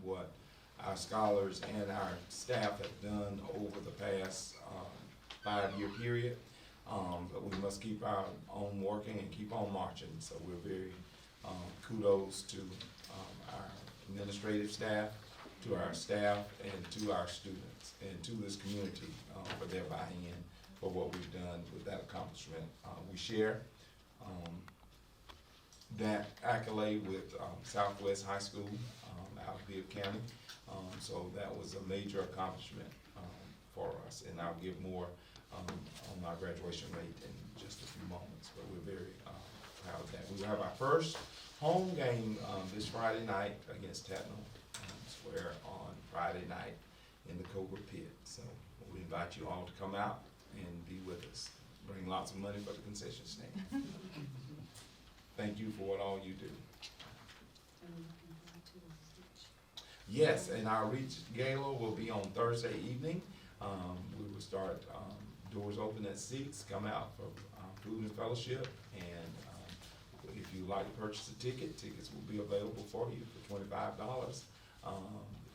what our scholars and our staff have done over the past 5-year period. But we must keep our on working and keep on marching. So we're very kudos to our administrative staff, to our staff, and to our students, and to this community for their buy-in for what we've done with that accomplishment. We share that accolade with Southwest High School out of Bibb County. So that was a major accomplishment for us, and I'll give more on our graduation rate in just a few moments, but we're very proud of that. We have our first home game this Friday night against Tatnall Square on Friday night in the Cobra Pit. So we invite you all to come out and be with us. Bring lots of money for the concession stand. Thank you for what all you do. Yes, and our Reach Gala will be on Thursday evening. We will start doors open at 6. Come out for food and fellowship, and if you'd like to purchase a ticket, tickets will be available for you for $25.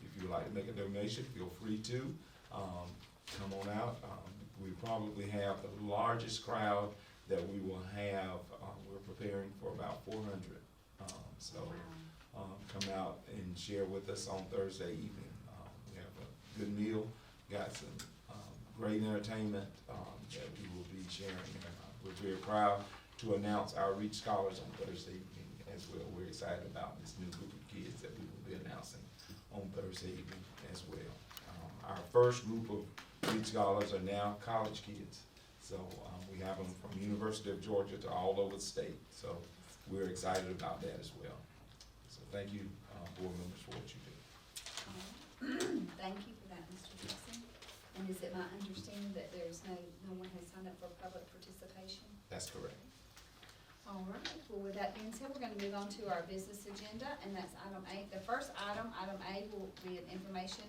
If you'd like to make a donation, feel free to come on out. We probably have the largest crowd that we will have. We're preparing for about 400. So come out and share with us on Thursday evening. We have a good meal, got some great entertainment that we will be sharing. We're very proud to announce our Reach Scholars on Thursday evening as well. We're excited about this new group of kids that we will be announcing on Thursday evening as well. Our first group of Reach Scholars are now college kids. So we have them from University of Georgia to all over the state. So we're excited about that as well. So thank you, board members, for what you do. Thank you for that, Mr. Dixon. And is it my understanding that there's no one has signed up for public participation? That's correct. All right, well, with that being said, we're gonna move on to our business agenda, and that's item 8. The first item, item A, will be an information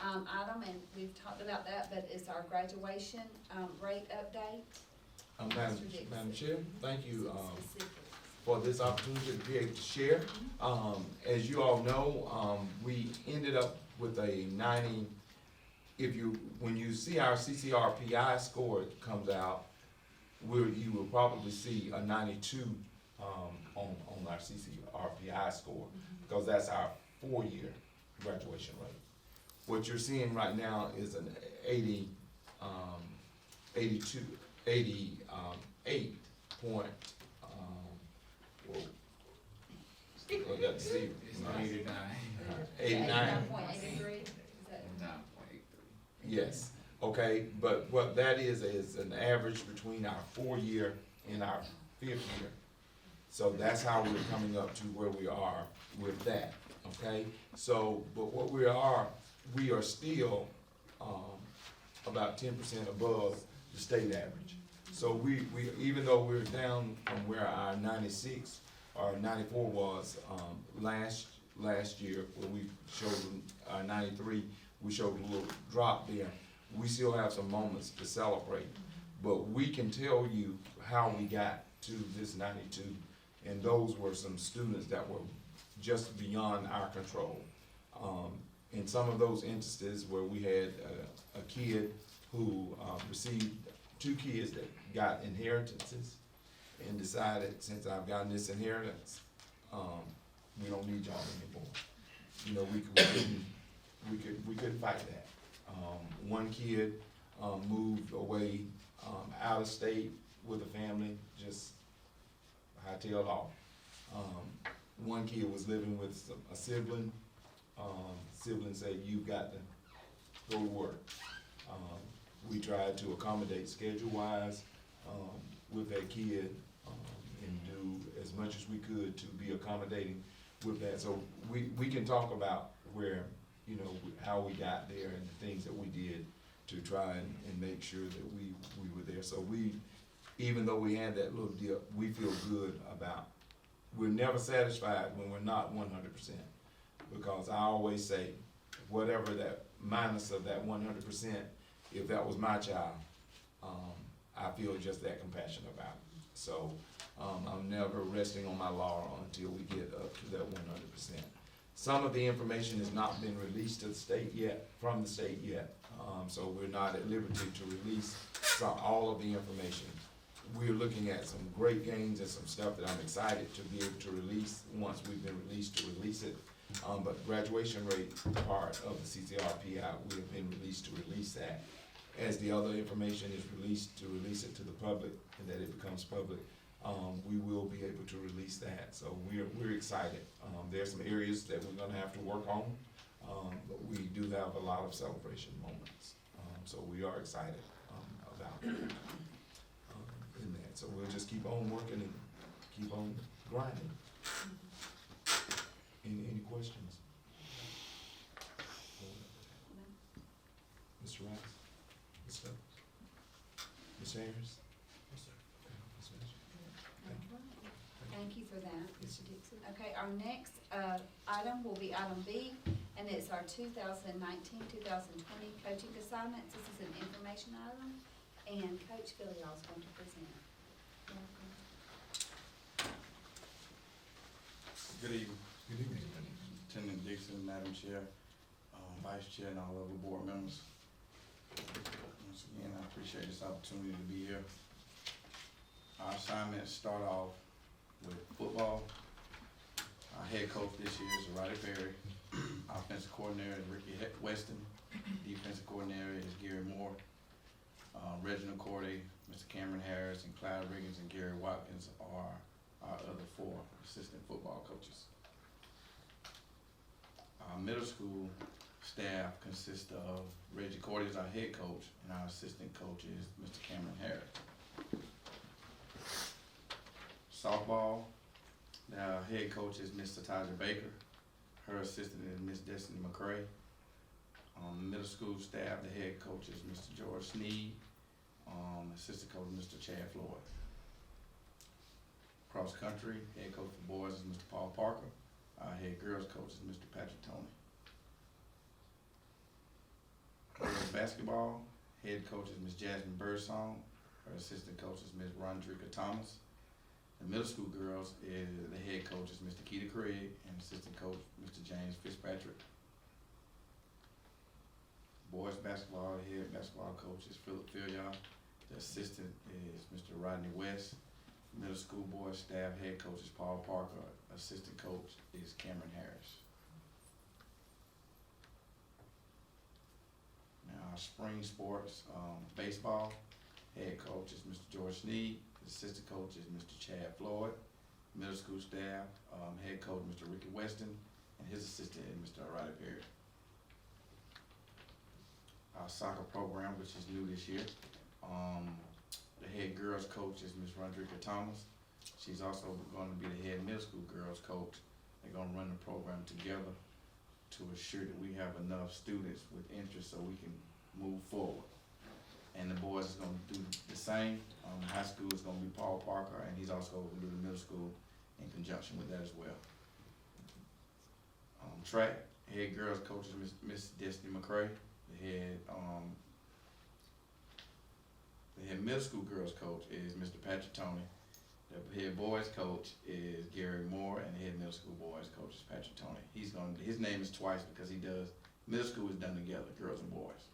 item, and we've talked about that, but it's our graduation rate update. Madam Chair, thank you Specifics. for this opportunity to be able to share. As you all know, we ended up with a 90. When you see our CCRPI score comes out, you will probably see a 92 on our CCRPI score, because that's our 4-year graduation rate. What you're seeing right now is an 88 point, let's see, It's 89. 89. 89.83, is that? 9.83. Yes, okay, but what that is an average between our 4-year and our 5th year. So that's how we're coming up to where we are with that, okay? So, but what we are still about 10% above the state average. So we even though we're down from where our 96 or 94 was last year, where we showed 93, we showed a little drop there. We still have some moments to celebrate, but we can tell you how we got to this 92, and those were some students that were just beyond our control. In some of those instances where we had a kid who received 2 kids that got inheritances and decided, since I've gotten this inheritance, we don't need y'all anymore. You know, we couldn't fight that. One kid moved away out of state with a family, just hightailed off. One kid was living with a sibling. Sibling said, "You've got to go to work." We tried to accommodate schedule-wise with that kid and do as much as we could to be accommodating with that. So we can talk about where, you know, how we got there and the things that we did to try and make sure that we were there. So even though we had that little dip, we feel good about, we're never satisfied when we're not 100%. Because I always say, whatever that minus of that 100%, if that was my child, I feel just that compassionate about it. So I'm never resting on my laurel until we get up to that 100%. Some of the information has not been released to the state yet, from the state yet. So we're not at liberty to release all of the information. We're looking at some great gains and some stuff that I'm excited to be able to release once we've been released to release it. But graduation rate part of the CCRPI, we have been released to release that. As the other information is released, to release it to the public and that it becomes public, we will be able to release that. So we're excited. There's some areas that we're gonna have to work on, but we do have a lot of celebration moments. So we are excited about in that. So we'll just keep on working and keep on grinding. Any questions? Mr. Rice? Ms. Stubbs? Ms. Harris? Yes, sir. Okay, Ms. Mitchell? Thank you. Thank you for that, Mr. Dixon. Okay, our next, item will be item B, and it's our 2019-2020 coaching assignments. This is an information item, and Coach Philyaw is going to present. Good evening, Good evening. Lieutenant Dixon, Madam Chair, Vice Chair, and all other board members. Once again, I appreciate this opportunity to be here. Our assignments start off with football. Our head coach this year is Roddy Perry. Offensive coordinator is Ricky Weston. Defensive coordinator is Gary Moore. Reginald Corday, Mr. Cameron Harris, and Clyde Riggins and Gary Watkins are our other 4 assistant football coaches. Our middle school staff consists of Reggie Corday is our head coach, and our assistant coach is Mr. Cameron Harris. Softball, our head coach is Ms. Taja Baker. Her assistant is Ms. Destiny McCray. Middle school staff, the head coach is Mr. George Sneed. Assistant coach is Mr. Chad Floyd. Cross country, head coach for boys is Mr. Paul Parker. Our head girls coach is Mr. Patrick Tony. Girls basketball, head coach is Ms. Jasmine Birdsong. Her assistant coach is Ms. Rondrika Thomas. The middle school girls, the head coach is Mr. Keita Craig, and assistant coach Mr. James Fitzpatrick. Boys basketball, the head basketball coach is Philip Philyaw. The assistant is Mr. Rodney West. Middle school boys staff head coach is Paul Parker. Assistant coach is Cameron Harris. Now our spring sports, baseball, head coach is Mr. George Sneed. The assistant coach is Mr. Chad Floyd. Middle school staff, head coach Mr. Ricky Weston, and his assistant is Mr. Roddy Perry. Our soccer program, which is new this year, the head girls coach is Ms. Rondrika Thomas. She's also going to be the head middle school girls coach. They're going to run the program together to assure that we have enough students with interest so we can move forward. And the boys is going to do the same. High school is going to be Paul Parker, and he's also going to do the middle school in conjunction with that as well. Track, head girls coach is Miss Destiny McCray. The head middle school girls coach is Mr. Patrick Tony. The head boys coach is Gary Moore, and the head middle school boys coach is Patrick Tony. His name is twice because he does, middle school is done together, girls and boys.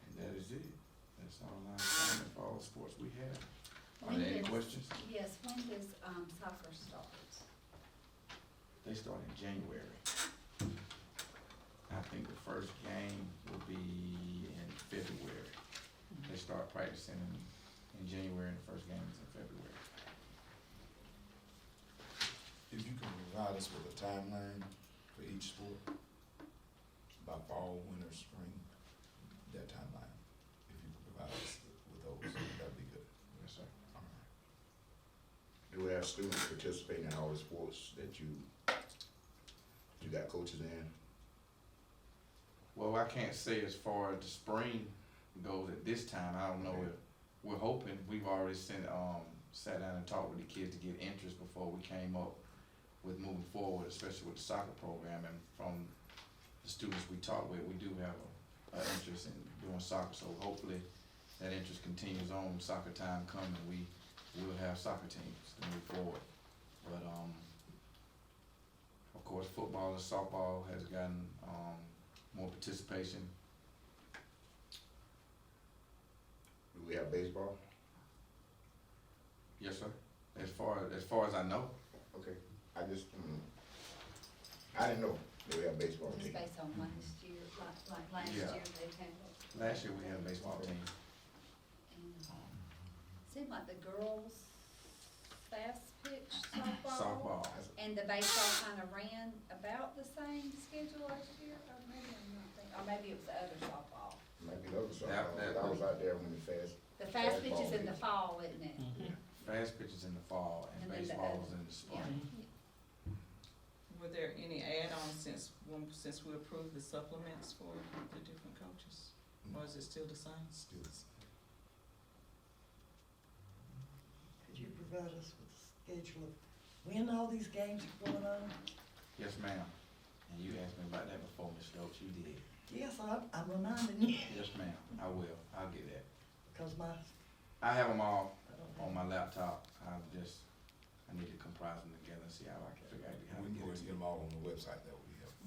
And that is it. That's all our assignment for all the sports we have. Are there any questions? Yes, when does, soccer start? They start in January. I think the first game will be in February. They start practicing in January, and the first game is in February. If you can provide us with a timeline for each sport, by fall, winter, spring, that timeline, if you could provide us with those, that'd be good. Yes, sir. All right. Do we have students participating in all the sports that you got coaches in? Well, I can't say as far as the spring goes at this time. I don't know if we're hoping. We've already sat down and talked with the kids to get interest before we came up with moving forward, especially with the soccer program. And from the students we talk with, we do have an interest in doing soccer. So hopefully that interest continues on. Soccer time coming, we will have soccer teams to move forward. But, of course, football and softball has gotten, more participation. Do we have baseball? Yes, sir. As far as I know. Okay, I just, I didn't know that we have baseball Just team. based on last year, like last Yeah. year they had. Last year we had a baseball team. And seemed like the girls fast pitch softball. Softball. And the baseball kind of ran about the same schedule last year, or maybe I'm not thinking, or maybe it was the other softball. Might be the other That- softball, but I was out there when the fast. The fast pitch is Fastball in the is. fall, isn't it? Fast pitches in the fall and And then the baseball's other- in the Yeah. spring. Were there any add-ons since we approved the supplements for the different coaches? Or is it still the same? Still the same. Could you provide us with a schedule of when all these games are going on? Yes, ma'am. And you asked me about that before, Ms. Stokes, you did. Yes, I'm reminding you, Yes, ma'am, I will, I'll get that. because my, I have them all I don't on have, my laptop, I need to comprise them together and see how I can figure out how to We can get go it and get them all on the website, that would be helpful.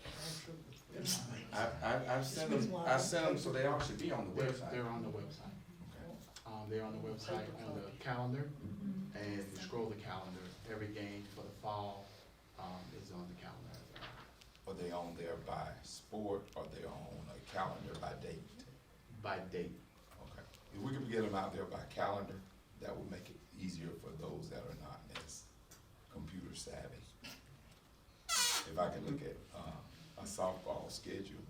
I'm sure it's good. I've sent them, so they all should be on the website. They're on the website. Okay. They're on the website on the calendar, and if you scroll the calendar, every game for the fall, is on the calendar as well. Are they on there by sport, or they on a calendar by date? By date. Okay. If we could get them out there by calendar, that would make it easier for those that are not as computer savvy. If I could look at, a softball schedule,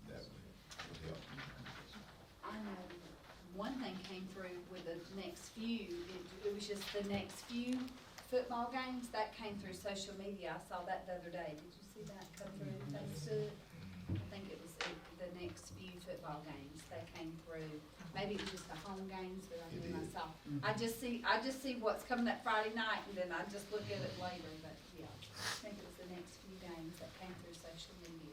that would help. I know, one thing came through with the next few, it was just the next few football games, that came through social media, I saw that the other day, did you see that come through Facebook? I think it was the next few football games that came through, maybe it was just the home games, but I It knew did. myself. I just see what's coming that Friday night, and then I just look at it later, but yeah, I think it was the next few games that came through social media.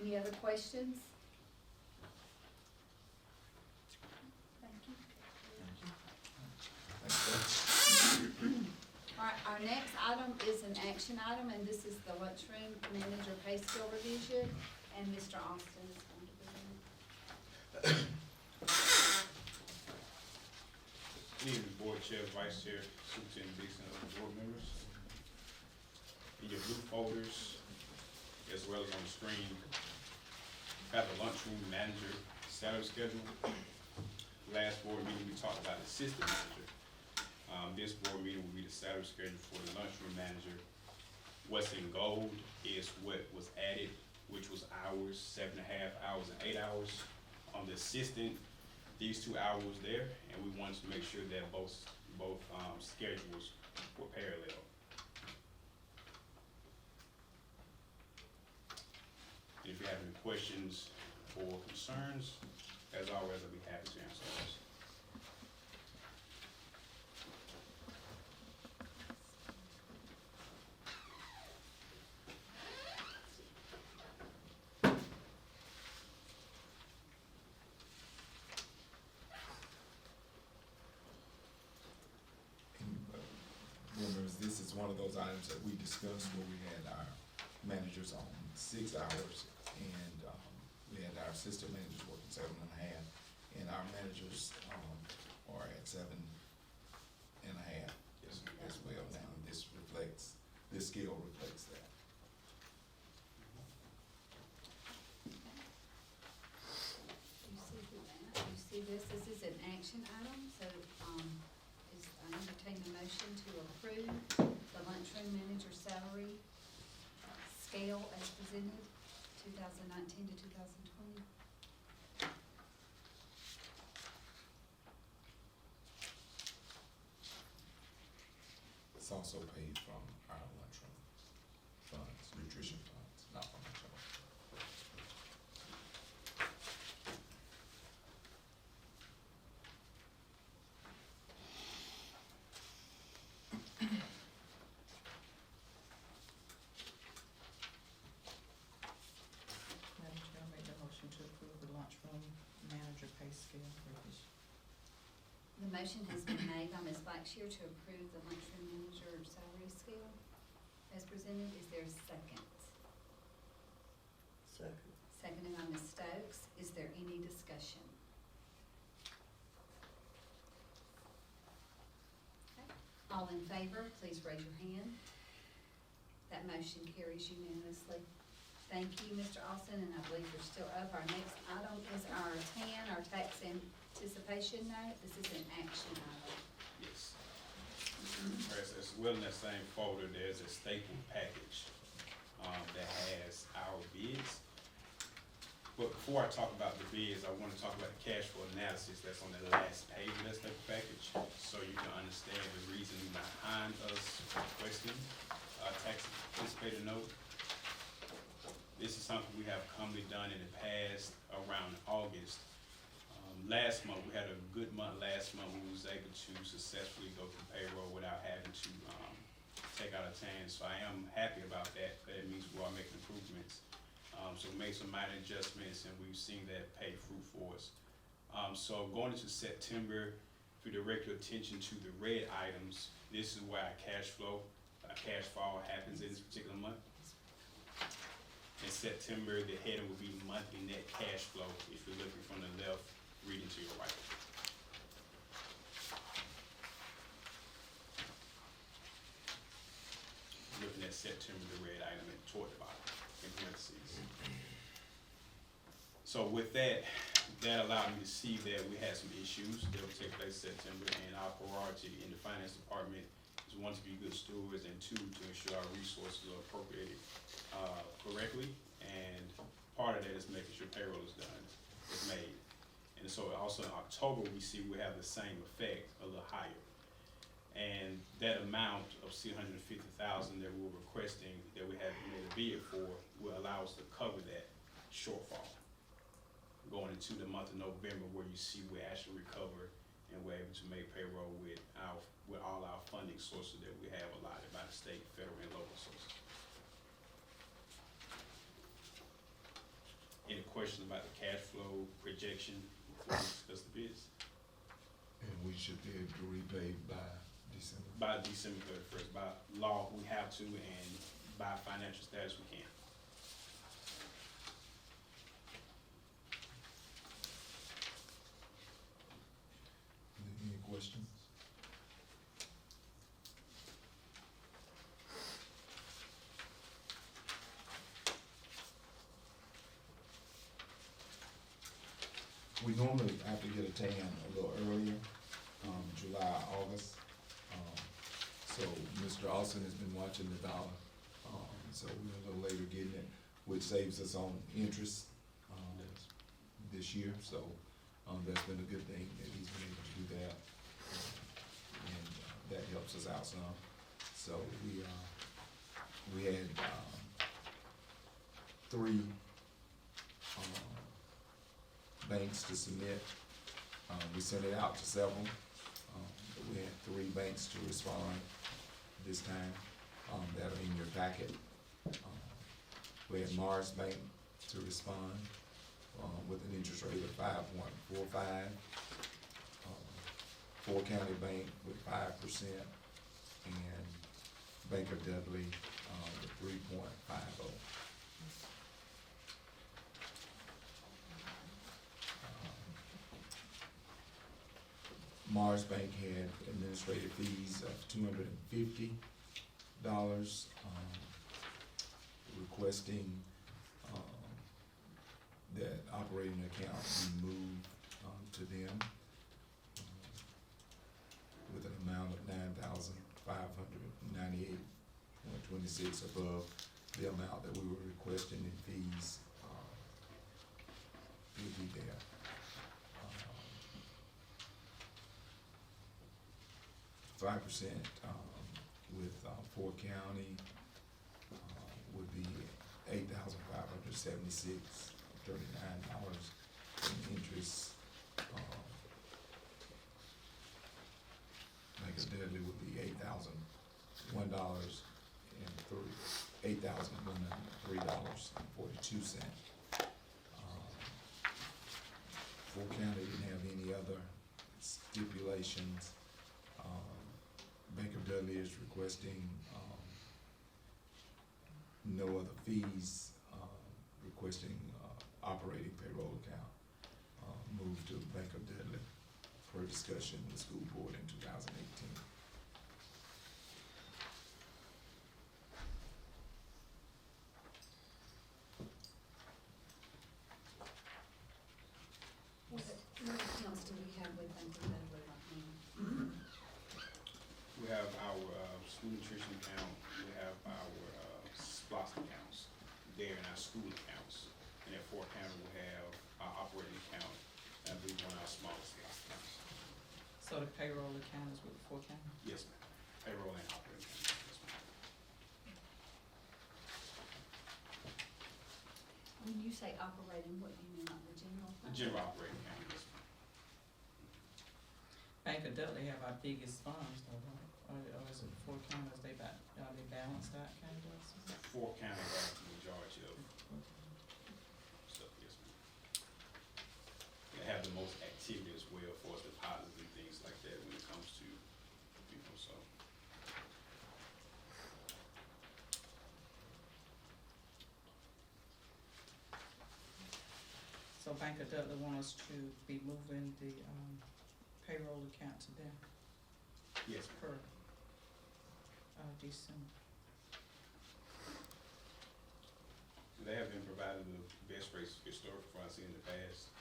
Any other questions? Thank you. All right, our next item is an action item, and this is the lunchroom manager pay scale revision, and Mr. Austin is going to present. Good evening, Board Chair, Vice Chair, Superintendent Dixon, and other board members. In your blue folders, as well as on the screen, have the lunchroom manager salary schedule. Last board meeting, we talked about assistant manager. This board meeting will be the salary schedule for the lunchroom manager. What's in gold is what was added, which was hours, 7.5 hours and 8 hours. On the assistant, these 2 hours there, and we wanted to make sure that both schedules were parallel. If you have any questions or concerns, as always, I'll be happy to answer those. Members, this is one of those items that we discussed where we had our managers on 6 hours, and, we had our assistant managers working 7.5, and our managers, are at 7.5 as well now. This scale reflects that. You see this, this is an action item, so, I entertain a motion to approve the lunchroom manager salary scale as presented, 2019 to 2020. It's also paid from our lunchroom funds, nutrition funds, not from the general. Madam Chair, I make the motion to approve the lunchroom manager pay scale revision. The motion has been made by Ms. Blackshear to approve the lunchroom manager salary scale as presented. Is there a second? Second. Seconded by Ms. Stokes. Is there any discussion? Okay. All in favor, please raise your hand. That motion carries unanimously. Thank you, Mr. Austin, and I believe you're still up. Our next item is our TAN, our tax anticipation note. This is an action item. Yes. As well in that same folder, there's a staple package, that has our bids. But before I talk about the bids, I wanna talk about the cash flow analysis that's on the last page of that staple package, so you can understand the reasoning behind us requesting a tax anticipated note. This is something we have commonly done in the past around August. Last month, we had a good month last month. We was able to successfully go through payroll without having to, take out a TAN. So I am happy about that. That means we are making improvements. So we made some minor adjustments and we've seen that pay fruit for us. So going into September, if we direct your attention to the red items, this is where our cash fall happens in this particular month. In September, the heading will be monthly net cash flow if you're looking from the left, reading to your right. Looking at September, the red item toward the bottom, in parentheses. So with that, that allowed me to see that we had some issues that will take place in September, and our priority in the finance department is one, to be good stewards, and two, to ensure our resources are appropriated correctly, and part of that is making sure payroll is done, is made. And so also in October, we see we have the same effect, a little higher. And that amount of $650,000 that we're requesting, that we have made a bid for, will allow us to cover that shortfall. Going into the month of November, where you see we actually recover and we're able to make payroll with all our funding sources that we have allotted by the state, federal, and local sources. Any questions about the cash flow projection before we discuss the bids? And we should be able to repay by December. By December 31st, by law, we have to, and by financial status, we can. Any questions? We normally have to get a TAN a little earlier, July, August. So Mr. Austin has been watching the dollar, so we're a little later getting it, which saves us on interest, this year, so, that's been a good thing that he's been able to do that. And that helps us out some. So we had, three, banks to submit. We sent it out to several, but we had three banks to respond this time, that are in your packet. We had Mars Bank to respond, with an interest rate of 5.45. Ford County Bank with 5%, and Bank of Dudley, with 3.50. Mars Bank had administrative fees of $250, requesting, that operating account be moved, to them, with an amount of $9,598.26 above the amount that we were requesting in fees, would be there. 5%, with, Ford County, would be $8,576.39 in interest. Bank of Dudley would be $8,103.42. Ford County didn't have any other stipulations. Bank of Dudley is requesting, no other fees, requesting, operating payroll account, moved to Bank of Dudley for discussion with the school board in 2018. What accounts do we have with Bank of Dudley right now? We have our, school nutrition account, we have our, SPOS accounts, there in our school accounts. And at Fort County, we have our operating account, and we one of our smallest SPOS accounts. So the payroll account is with the Fort County? Yes, ma'am. Payroll and operating account, yes, ma'am. When you say operating, what do you mean, like the general The fund? general operating account, yes, ma'am. Bank of Dudley have our biggest funds though, right? Or is it Fort County, are they balanced out kind of? Fort County has the majority of stuff, yes, ma'am. They have the most activity as well for us deposits and things like that when it comes to, so. So Bank of Dudley want us to be moving the, payroll account to them Yes, ma'am. per, December. They have been providing the best rates historically for us in the past.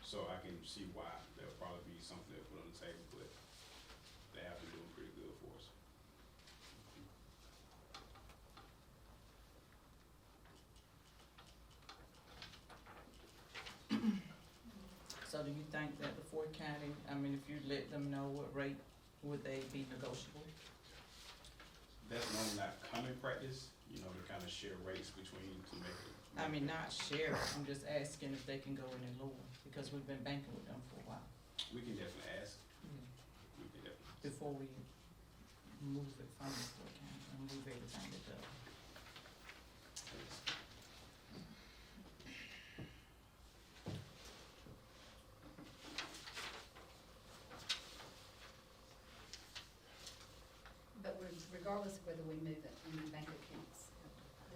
So I can see why there'll probably be something they'll put on the table, but they have been doing pretty good for us. So do you think that the Fort County, I mean, if you let them know what rate, would they be negotiable? That's normally not common practice, to kind of share rates between to make it. I mean, not share, I'm just asking if they can go any lower, because we've been banking with them for a while. We can definitely ask, we can definitely. Before we move it from the Fort County, and move everything to Dudley. But regardless of whether we move it in the bank accounts,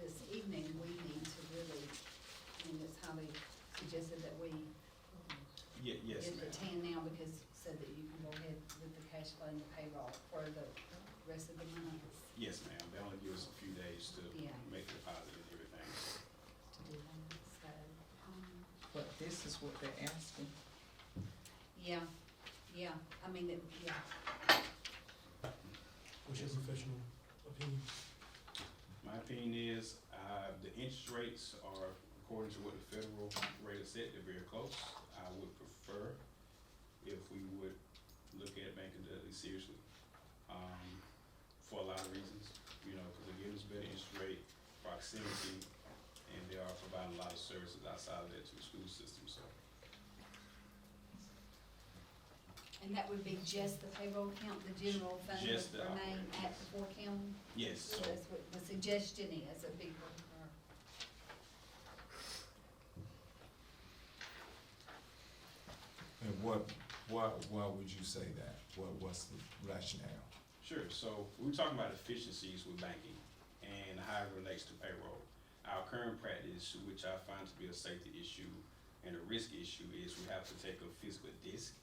this evening, we need to really, it's highly suggested that we Yes, get the ma'am. 10 now, because, so that you can go ahead with the cash flow and the payroll for the rest of the months Yes, ma'am. They only give us a few days to Yeah. make the deposit and everything. to do that, so, But this is what they're asking. yeah, I mean, yeah. What's your professional opinion? My opinion is, the interest rates are according to what the federal rate is set, they're very close. I would prefer if we would look at Bank of Dudley seriously, for a lot of reasons, because they give us better interest rate, proximity, and they are providing a lot of services outside of that to the school system, so. And that would be just the payroll account, the general fund would Just the remain operating. at the Fort County? Yes, so, That's what the suggestion is, that people are. And why would you say that? What's the rationale? sure, so we're talking about efficiencies with banking and how it relates to payroll. Our current practice, which I find to be a safety issue and a risk issue, is we have to take a physical disk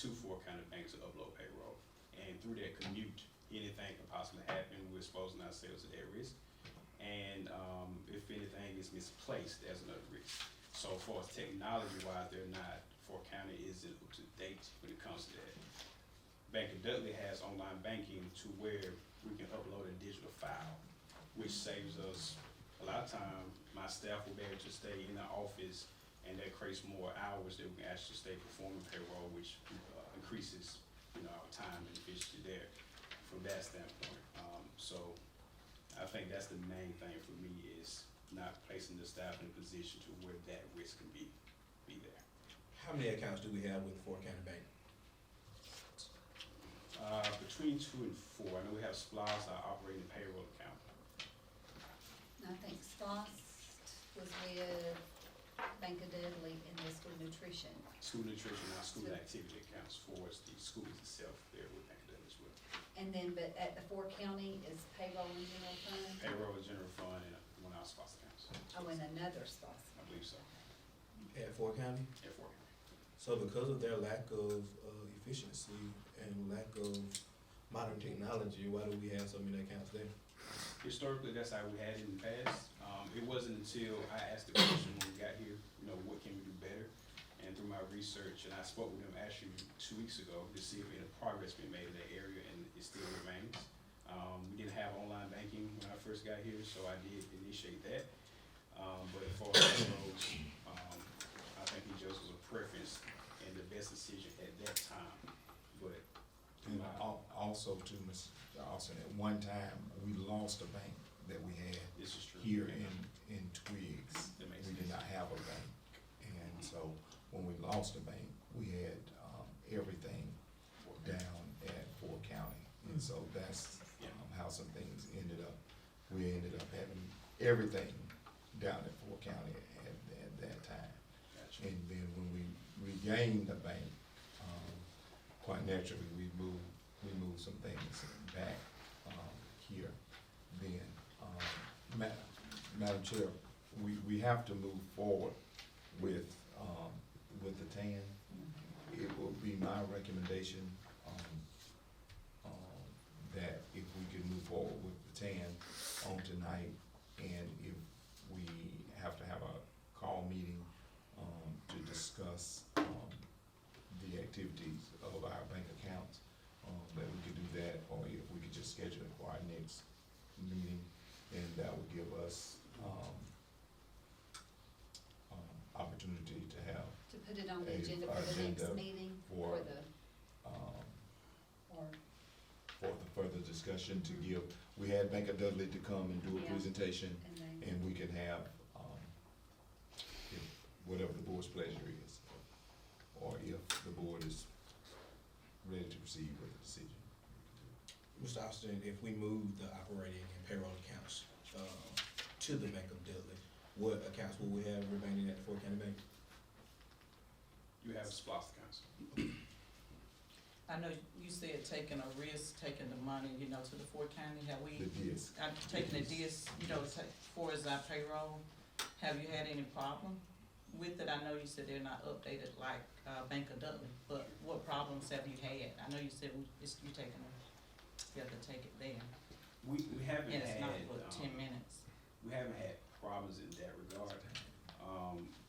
to Fort County Bank to upload payroll. And through that commute, anything can possibly happen, we're exposing ourselves to that risk. And, if anything is misplaced, there's another risk. So far as technology-wise, Fort County isn't up to date when it comes to that. Bank of Dudley has online banking to where we can upload a digital file, which saves us a lot of time. My staff will be able to stay in the office, and that creates more hours that we can actually stay performing payroll, which increases, our time and efficiency there from that standpoint. So I think that's the main thing for me, is not placing the staff in a position to where that risk can be there. How many accounts do we have with Fort County Bank? Between 2 and 4, I know we have SPLOS, our operating payroll account. I think SPOS was with Bank of Dudley in the school nutrition? School nutrition, not school activity accounts for the schools itself there with Bank of Dudley as well. And then, but at the Fort County is payroll and general fund? Payroll, general fund, and one of our sponsor accounts. Oh, and another spot. I believe so, At Fort County? at Fort County. So because of their lack of efficiency and lack of modern technology, why do we have so many accounts there? Historically, that's how we had it in the past. It wasn't until I asked the question when we got here, what can we do better? And through my research, and I spoke with them actually 2 weeks ago to see if any progress been made in that area, and it still remains. We didn't have online banking when I first got here, so I did initiate that. But as far as payroll, I think it just was a preference and the best decision at that time. But And also too, Mr. Dawson, at one time, we lost a bank that we had this is true. here in Twiggs. That makes We did sense. not have a bank. And so when we lost a bank, we had, everything down at Fort County. And so that's, how some things ended up. We ended up having everything down at Fort County at that time. Gotcha. And then when we regained the bank, quite naturally, we moved some things back, here. Then, Madam Chair, we have to move forward with the TAN. It will be my recommendation, that if we could move forward with the TAN on tonight, and if we have to have a call meeting, to discuss, the activities of our bank accounts, that we could do that, or if we could just schedule it for our next meeting, and that would give us, opportunity to have, To put it on the A agenda for the next agenda meeting, for- for the, or, for the further discussion to give, we had Bank of Dudley to come and do a Yeah. presentation, and then, and we can have, if, whatever the board's pleasure is, or if the board is ready to proceed with the decision. Mr. Austin, if we move the operating and payroll accounts, to the Bank of Dudley, what accounts will we have remaining at the Fort County Bank? You have SPOS accounts. I know you said taking a risk, taking the money, to the Fort County, have we? The disc. Taking the disc, for as our payroll, have you had any problem with it? I know you said they're not updated like, Bank of Dudley, but what problems have you had? I know you said you taking you have to take it there, We haven't and had, it's not, what, 10 minutes? we haven't had problems in that regard.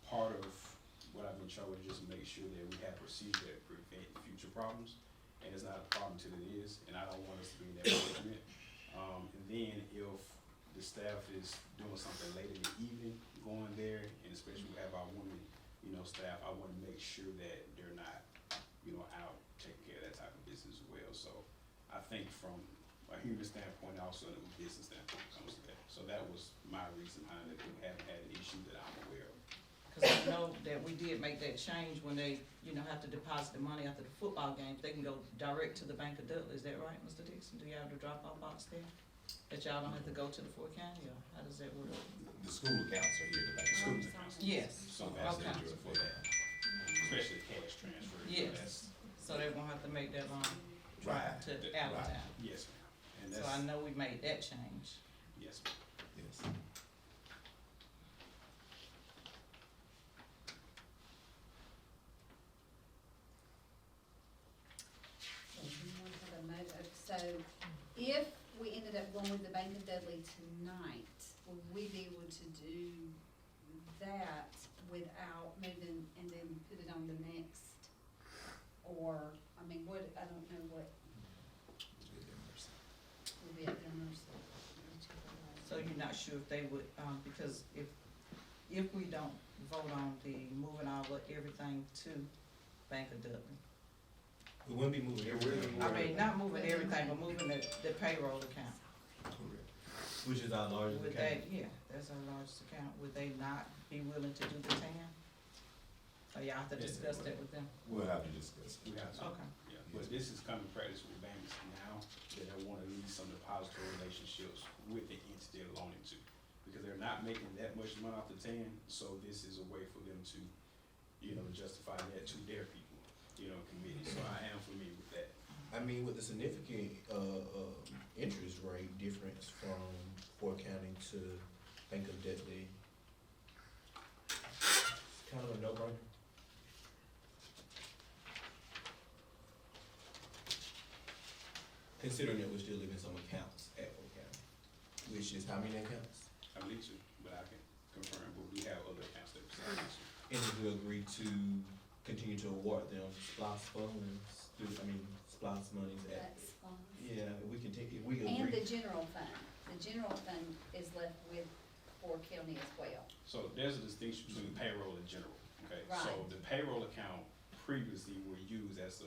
Part of what I've been trying to just make sure that we have procedure that prevent future problems, and it's not a problem till it is, and I don't want us to be in that predicament. And then if the staff is doing something late in the evening, going there, and especially we have our women, staff, I wanna make sure that they're not, out taking care of that type of business as well. So I think from a human standpoint, also a business standpoint comes to that. So that was my reason behind it. We haven't had an issue that I'm aware of. Cause I know that we did make that change when they, have to deposit the money after the football games, they can go direct to the Bank of Dudley, is that right, Mr. Dixon? Do y'all have the drop-off box there? That y'all don't have to go to the Fort County, or how does that work? The school accounts are here today. School Oh, accounts. Yes, Some Okay. facilities for that, especially cash transfer. yes, so they won't have to make that long Right. drive to Allentown. Yes, ma'am. And So that's, I know we made that change. yes, ma'am. Yes. so if we ended up going with the Bank of Dudley tonight, would we be able to do that without moving and then put it on the next? Or, I don't know what would be at their mercy. So you're not sure if they would, because if we don't vote on the moving everything to Bank of Dudley. We wouldn't be moving everything. I mean, not moving everything, but moving the payroll account. Correct. Which is our largest Would account. they, that's our largest account, would they not be willing to do the TAN? Or y'all have to discuss that with them? We'll have to discuss it. We have to. Okay. Yeah, but this is common practice with banks now, that they wanna leave some depository relationships with the entity they're loaning to. because they're not making that much money off the tan, so this is a way for them to, you know, justify that to their people, you know, committee, so I am familiar with that. I mean, with the significant, interest rate difference from Fort County to Bank of Dudley, it's kind of a no-brainer. Considering that we're still leaving some accounts at Fort County, which is how many accounts? I believe so, but I can confirm, but we have other accounts that we signed. And if we agree to continue to award them SPOS funds, SPOS monies at, That's fine. yeah, we can take, if we And agree. the general fund. The general fund is left with Ford County as well. So there's a distinction between payroll and general, okay? So Right. the payroll account previously were used as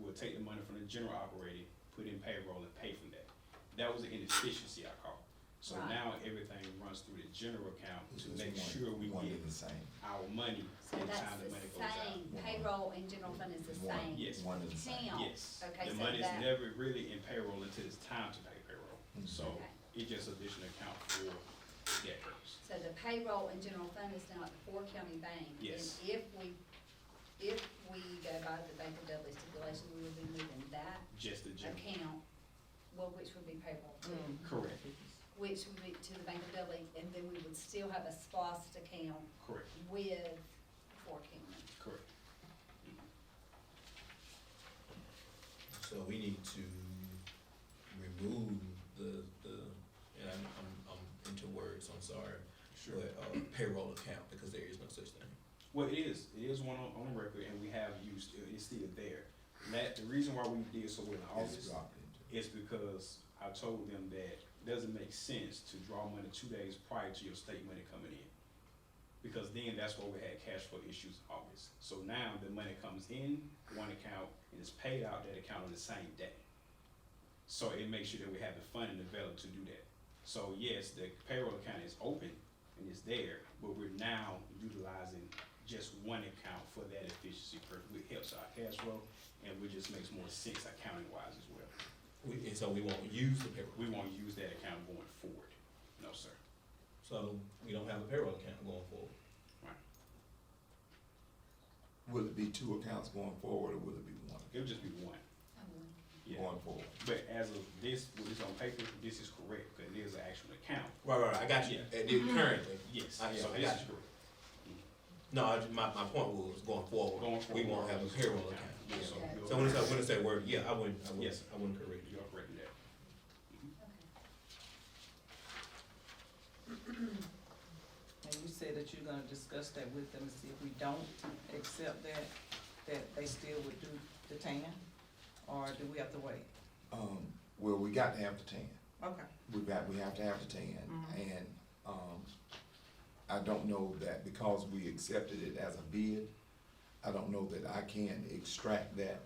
we'll take the money from the general operating, put in payroll and pay from that. That was an inefficiency, I call. So Right. now everything runs through the general account to It's make one- sure we one get and the same. our money So in that's time the the money goes out. same, payroll and general fund is the One. same. Yes. One and the same. Count. Yes, Okay, the so money's that- never really in payroll until it's time to pay payroll. Mhm. So Okay. it just additional account for that purpose. So the payroll and general fund is now at the Ford County Bank. Yes. And if we go by the Bank of Dudley stipulation, we will be moving that Just the general, account, well, which would be payroll too, correct, which would be to the Bank of Dudley, and then we would still have a SPOS account correct, with Ford County. correct. So we need to remove the, and I'm into words, I'm sorry, Sure. but, payroll account, because there is no such thing. Well, it is one on the record, and we have used, it's still there. The reason why we did so well in It's August dropped into. is because I told them that it doesn't make sense to draw money 2 days prior to your state money coming in. Because then that's where we had cash flow issues in August. So now the money comes in one account and is paid out that account on the same day. So it makes sure that we have the funding available to do that. So yes, the payroll account is open and it's there, but we're now utilizing just one account for that efficiency purpose. It helps our cash flow and it just makes more sense accounting wise as well. And so we won't use the payroll. We won't use that account going forward. No, sir. So we don't have a payroll account going forward. Will it be two accounts going forward, or will it be one It'll just be one. Yeah. going forward? But as of this, what is on paper, this is correct, because it is an actual account. Right, I got you, currently. Yes, Yeah, so I this got is you. correct. No, my point was going forward. Going We forward, won't have a payroll account. Yeah, Yeah. so you're So when it's that word, yeah, I wouldn't Yes. correct you. You're correct in that. And you said that you're gonna discuss that with them, and see if we don't accept that they still would do the tan? Or do we have to wait? Well, we got to have the tan. Okay. We have to have the tan, Mhm. and, I don't know that because we accepted it as a bid, I don't know that I can extract that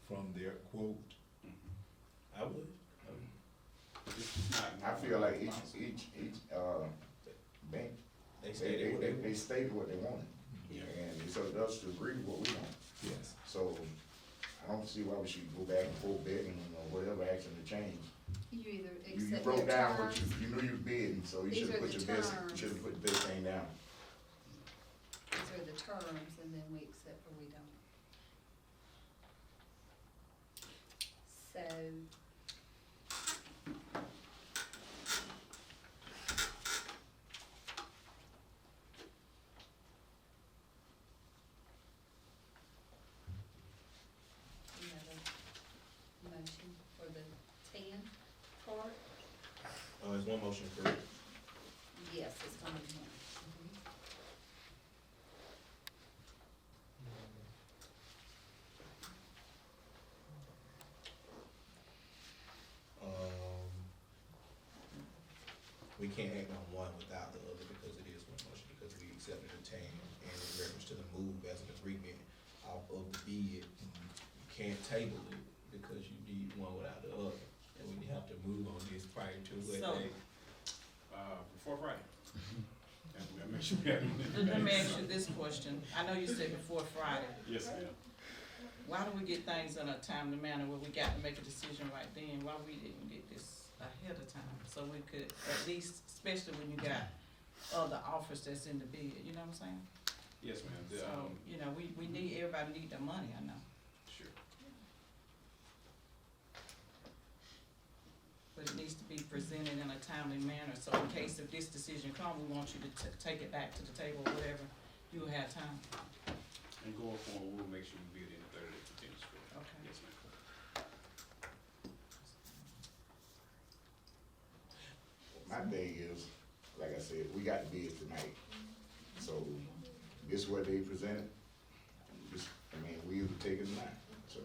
from their quote. I would. It's not. I feel like each, bank, They stated what they stated what they wanted. Yeah. And it's up to us to agree with what we want. Yes. So I don't see why we should go back and forth begging or whatever, asking to change. You either You accept broke their down what terms, you knew you was bidding, so you These should've are put the your best, terms. you should've put the best thing down. these are the terms, and then we accept or we don't. So. You have a motion for the tan part? There's one motion, correct? Yes, it's gonna be one. We can't act on one without the other because it is one motion, because we accepted the tan and in reference to the move as an agreement off of the bid. You can't table it because you need one without the other, and we have to move on this prior to what So- they. Before Friday. And we gotta make sure we have. Let me ask you this question. I know you said before Friday. Yes, ma'am. Why do we get things in a timely manner where we got to make a decision right then? Why we didn't get this ahead of time? So we could at least, especially when you got of the offers that's in the bid, you know what I'm saying? Yes, ma'am, the, So, you know, we need, everybody need their money, I know. sure. But it needs to be presented in a timely manner, so in case if this decision come, we want you to take it back to the table, or whatever, you'll have time. And going forward, we'll make sure we bid in the 30 days continuous for it. Okay. Yes, ma'am. My thing is, like I said, we got the bid tonight, so this is what they presented. This, I mean, we either take it or not, so.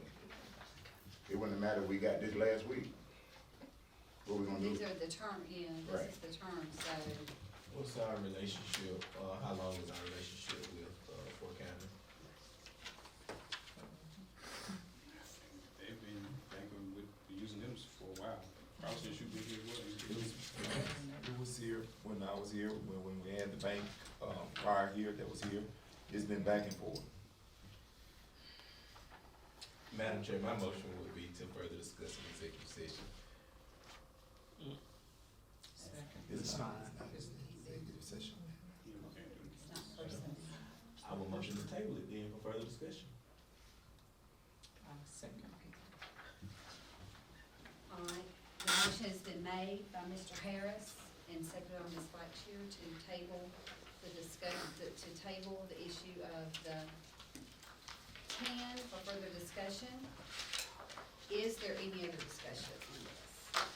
It wouldn't matter, we got this last week. What we gonna do? These are the term, yeah, Right. this is the term, so, What's our relationship, how long is our relationship with, Fort County? They've been banking with, using them for a while. Probably since you've been here as well. It was here when I was here, when we had the bank, prior here that was here. It's been back and forth. Madam Chair, my motion would be to further discuss in executive session. Second. It's not executive session. You know, can't do it. it's not personal. I will motion to table it then for further discussion. Second. All right, the motion has been made by Mr. Harris and seconded on Ms. Blackshear to table the to table the issue of the can for further discussion. Is there any other discussion on this?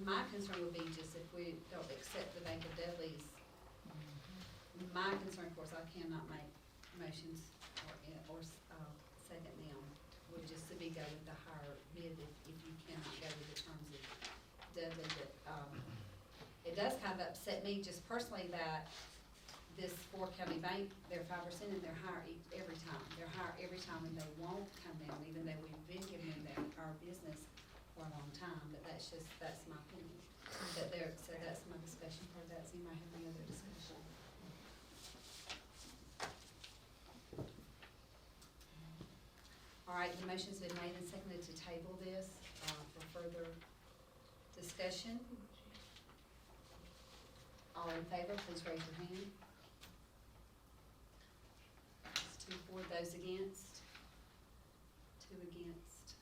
My concern would be just if we don't accept the Bank of Dudley's, my concern, of course, I cannot make motions or second them, would just to be go with the higher bid if you cannot go with the terms of Dudley, but, it does kind of upset me just personally that this Fort County Bank, they're 5% and they're higher every time. They're higher every time and they won't come down, even though we've been giving them our business for a long time, but that's my opinion. So that's my discussion part of that. Does anybody have any other discussion? All right, the motion's been made and seconded to table this, for further discussion. All in favor, please raise your hand. That's 2 for, those against? 2 against.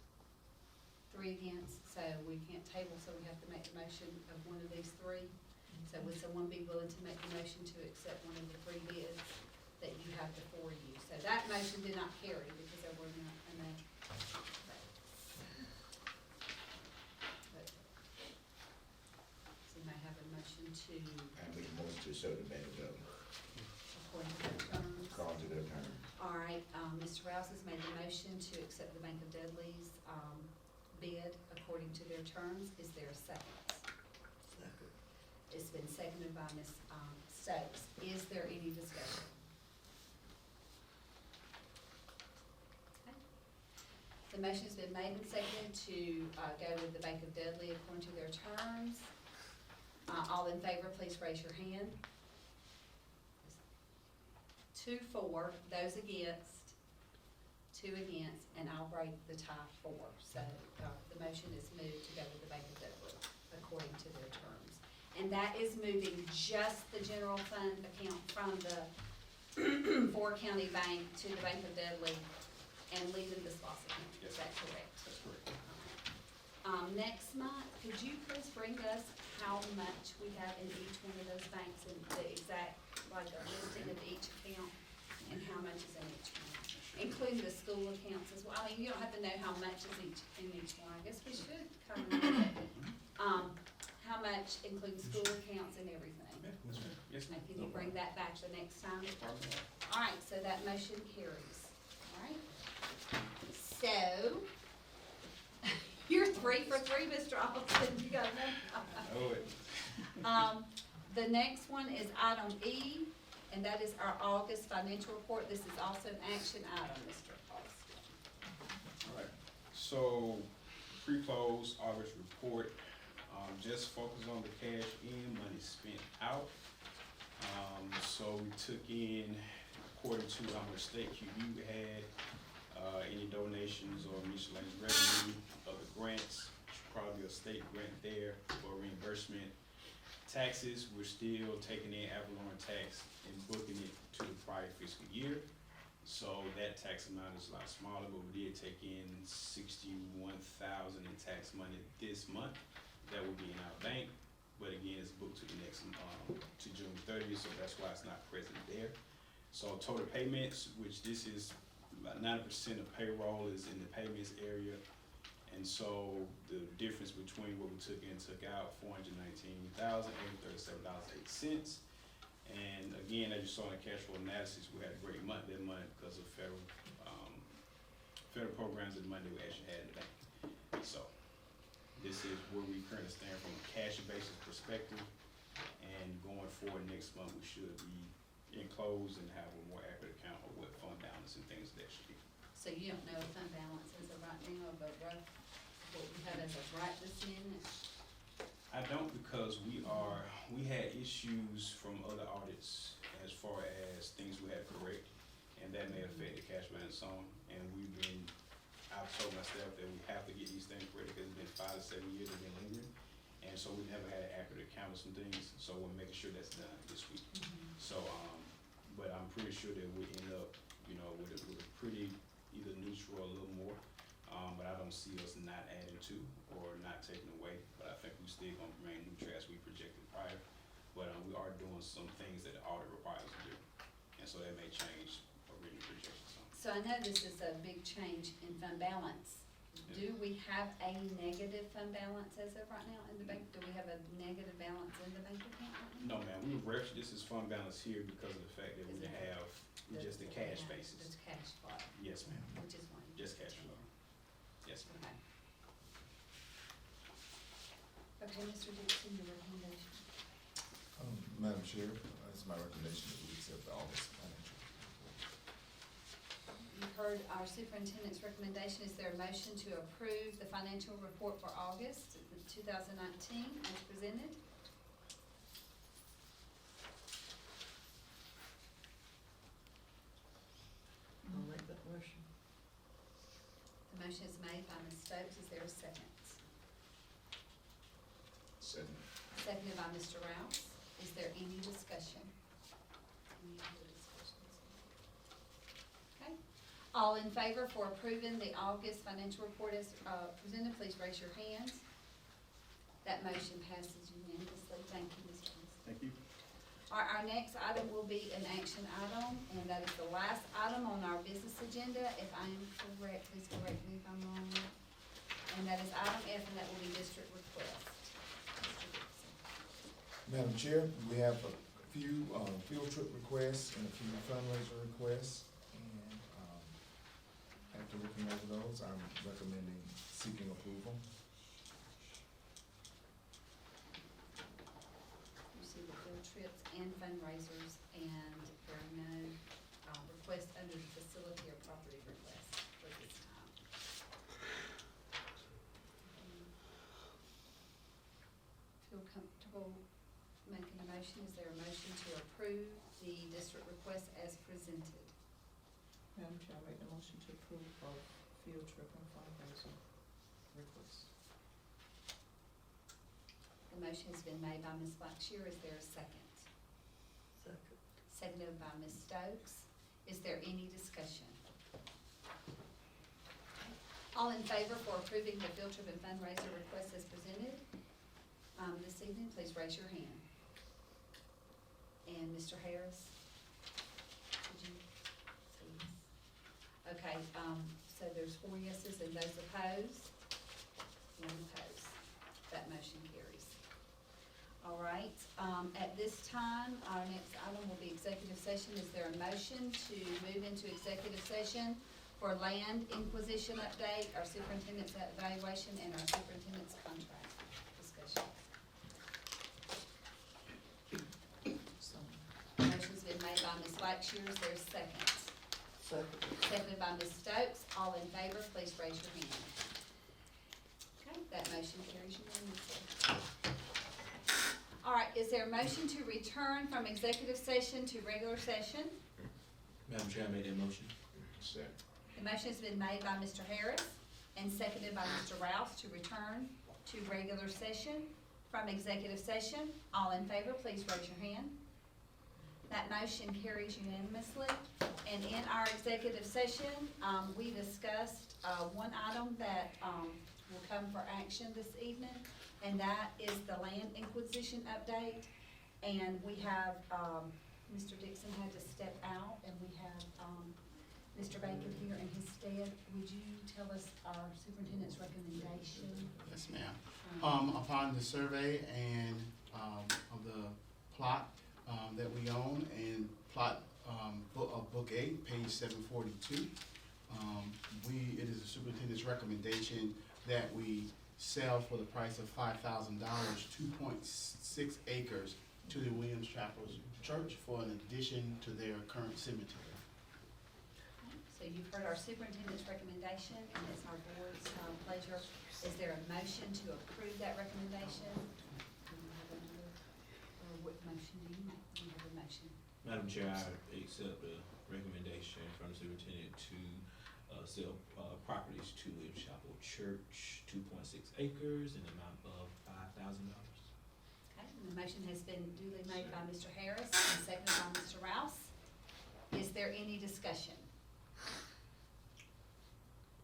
3 against, so we can't table, so we have to make the motion of one of these 3. So would someone be willing to make the motion to accept one of the 3 bids that you have before you? So that motion did not carry because there were not enough votes. So you may have a motion to, I make a motion to show the Bank of Dudley, according to their terms. call to their turn. All right, Mr. Rouse has made the motion to accept the Bank of Dudley's, bid according to their terms. Is there a second? Second. It's been seconded by Ms. Stokes. Is there any discussion? Okay. The motion's been made and seconded to, go with the Bank of Dudley according to their terms. All in favor, please raise your hand. 2 for, those against, 2 against, and I'll break the tie 4. So, the motion is moved to go with the Bank of Dudley according to their terms. And that is moving just the general fund account from the Fort County Bank to the Bank of Dudley and leaving the SPOS account. Is that correct? That's correct. Next month, could you please bring us how much we have in each one of those banks and the exact, like a listing of each account and how much is in each one, including the school accounts as well? I mean, you don't have to know how much is in each one. I guess we should kind of know that. How much includes school accounts and everything? Yeah, that's right. Yes, Now, ma'am. can you bring that back the next time? No problem. All right, so that motion carries. All right. So, you're 3 for 3, Mr. Austin. You got that? Oh, it. The next one is item E, and that is our August financial report. This is also an action item, Mr. Austin. All right, so pre-close August report, just focus on the cash in, money spent out. So we took in according to how much state QB we had, any donations or miscellaneous revenue, other grants, probably a state grant there for reimbursement. Taxes, we're still taking in ad valorem tax and booking it to the prior fiscal year. So that tax amount is a lot smaller, but we did take in 61,000 in tax money this month. That will be in our bank, but again, it's booked to the next, to June 30th, so that's why it's not present there. So total payments, which this is about 90% of payroll is in the payments area. And so the difference between what we took in and took out, $419,837.08. And again, as you saw in the cash flow analysis, we had a great month that month because of federal programs and money we actually had in the bank. So this is where we currently stand from a cash basis perspective. And going forward next month, we should be enclosed and have a more accurate account of what fund balance and things that should be. So you don't know the fund balance as of right now, but rough, what we have as of right this minute? I don't, because we had issues from other audits as far as things we had to correct, and that may affect the cash balance on, and I've told myself that we have to get these things corrected, because it's been 5 to 7 years they've been lingering, and so we never had an accurate account of some things, so we're making sure that's done this week. So, but I'm pretty sure that we end up, with a pretty either neutral or a little more. But I don't see us not adding to or not taking away, but I think we still gonna remain neutral as we projected prior. But, we are doing some things that the audit requires us to do, and so that may change our written projections. So I know this is a big change in fund balance. Do we have a negative fund balance as of right now in the bank? Do we have a negative balance in the bank account right now? No, ma'am, we referred this as fund balance here because of the fact that we have just the cash basis. Just cash flow, Yes, ma'am, which is one. just cash flow. Yes, ma'am. Okay. Okay, Mr. Dixon, your recommendation. Madam Chair, it's my recommendation that we accept the August financial report. You've heard our superintendent's recommendation. Is there a motion to approve the financial report for August 2019 as presented? I'll make that motion. The motion is made by Ms. Stokes. Is there a second? Second. Seconded by Mr. Rouse. Is there any discussion? Any other discussions? Okay. All in favor for approving the August financial report as presented, please raise your hands. That motion passes unanimously. Thank you, Mr. Rouse. Thank you. Our next item will be an action item, and that is the last item on our business agenda. If I am correct, please correct me if I'm wrong. And that is item F, and that will be district request. Mr. Dixon. Madam Chair, we have a few, field trip requests and a few fundraiser requests. And, after looking over those, I'm recommending seeking approval. You see the field trips and fundraisers, and there are no requests under the facility or property request for this time. Feel comfortable making a motion? Is there a motion to approve the district request as presented? Madam Chair, I make the motion to approve of field trip and fundraiser request. The motion has been made by Ms. Blackshear. Is there a second? Second. Seconded by Ms. Stokes. Is there any discussion? All in favor for approving the field trip and fundraiser request as presented this evening, please raise your hand. And Mr. Harris? Did you say yes? Okay, so there's 4 yeses and those opposed? None opposed. That motion carries. All right, at this time, our next item will be executive session. Is there a motion to move into executive session for land inquisition update, our superintendent's evaluation, and our superintendent's contract discussion? So, Motion's been made by Ms. Blackshear. Is there a second? Second. Seconded by Ms. Stokes. All in favor, please raise your hand. Okay, that motion carries unanimously. All right, is there a motion to return from executive session to regular session? Madam Chair, I made that motion. Second. The motion has been made by Mr. Harris and seconded by Mr. Rouse to return to regular session from executive session. All in favor, please raise your hand. That motion carries unanimously. And in our executive session, we discussed, one item that, will come for action this evening, and that is the land inquisition update. And we have, Mr. Dixon had to step out, and we have, Mr. Bacon here in his stead. Would you tell us our superintendent's recommendation? Yes, ma'am. Upon the survey and, of the plot, that we own and plot, book 8, page 742, it is the superintendent's recommendation that we sell for the price of $5,000, 2.6 acres to the Williams Chapel Church for an addition to their current cemetery. So you've heard our superintendent's recommendation, and it's our board's pleasure. Is there a motion to approve that recommendation? Do you have another, or what motion do you make? Do you have a motion? Madam Chair, I accept the recommendation from the superintendent to sell properties to Williams Chapel Church, 2.6 acres, in the amount of $5,000. Okay, and the motion has been duly made by Mr. Harris and seconded by Mr. Rouse. Is there any discussion?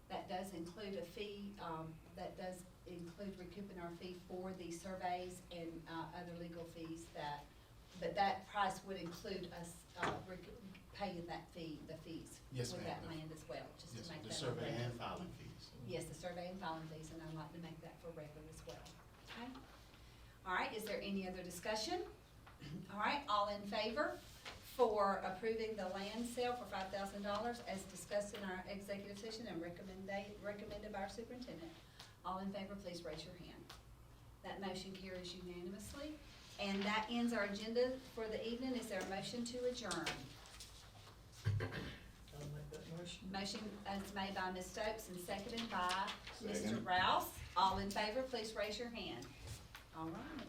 That does include a fee, that does include recouping our fee for the surveys and, other legal fees but that price would include us, paying that fee, the fees. Yes, For ma'am. that land as well, just Yes, to make the that. survey regular. and filing fees. Yes, the survey and filing fees, and I'd like to make that for regular as well. Okay? All right, is there any other discussion? All right, all in favor for approving the land sale for $5,000 as discussed in our executive session and recommended by our superintendent? All in favor, please raise your hand. That motion carries unanimously. And that ends our agenda for the evening. Is there a motion to adjourn? I'll make that motion. Motion is made by Ms. Stokes and seconded by Mr. Second. Rouse. All in favor, please raise your hand. All right.